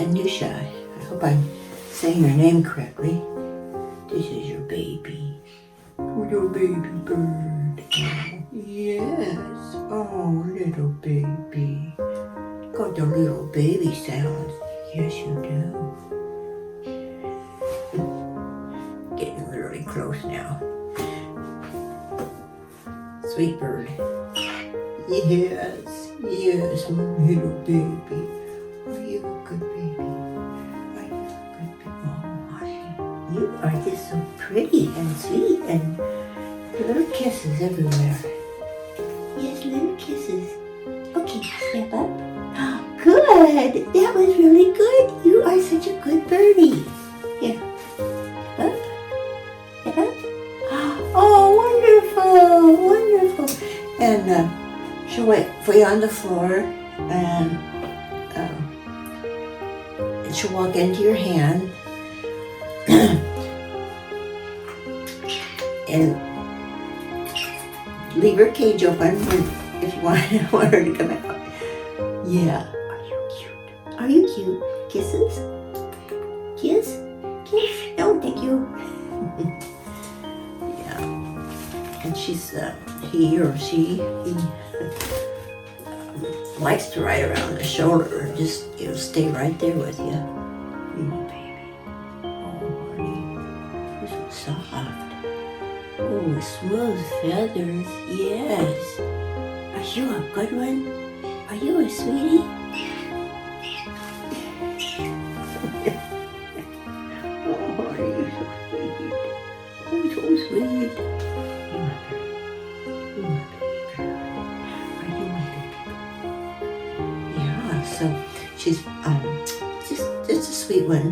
Anusha. I hope I'm saying your name correctly. This is your baby. Little baby bird. Oh, yes. Oh, little baby. Got the little baby sounds. Yes, you do. Getting really close now. Sweet bird. Yes, yes, my little baby. Are you a good baby? Are you a good baby? Oh, honey, you are just so pretty and sweet and little kisses everywhere. Yes, little kisses. Okay, step up. Good. That was really good. You are such a good birdie. Here. Up. Step up. Oh, wonderful. Wonderful. And she'll wait for you on the floor and she'll walk into your hand and leave her cage open if you want her to come out. Yeah. Are you cute? Are you cute? Kisses? Kiss? Kiss? No, thank you. Yeah. And she's, he or she likes to ride around the shoulder and just, stay right there with you. You my baby. Oh, honey. You're so soft. Oh, smooth feathers. Yes. Are you a good one? Are you a sweetie? Oh, are you so sweet? Oh, so sweet. You my baby. You my baby girl. Are you my baby? Yeah, so she's just a sweet one.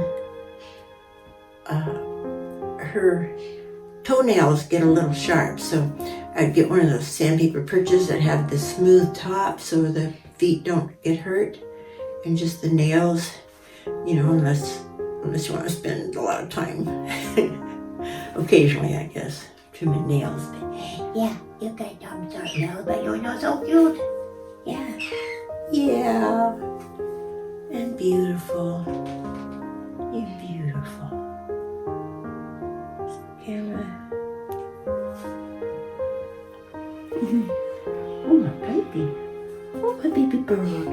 Her toenails get a little sharp, so I'd get one of those sandpaper perches that have the smooth top so the feet don't get hurt, and just the nails, unless you want to spend a lot of time. Occasionally, I guess, trimming nails. But yeah, you got dumb short nails, but you're so cute. Yeah. Yeah. And beautiful. You're beautiful. Camera. Oh, my baby. Oh, my baby bird.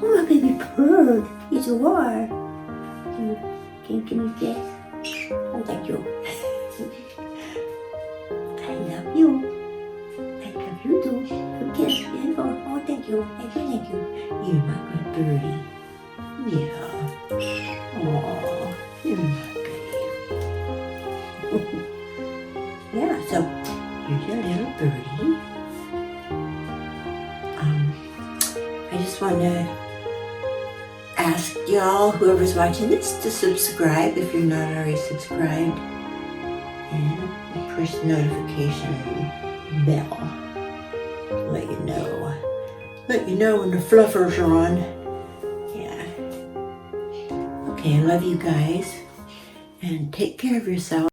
Oh, my baby bird. Yes, you are. Can you guess? Oh, thank you. I love you. I love you too. Kiss. Oh, thank you. Thank you. You're my good birdie. Yeah. Oh, you're my baby. Yeah, so here's your little birdie. I just want to ask y'all, whoever's watching this, to subscribe if you're not already subscribed, and push the notification bell to let you know when the fluffers are on. Yeah. Okay, I love you guys, and take care of yourself.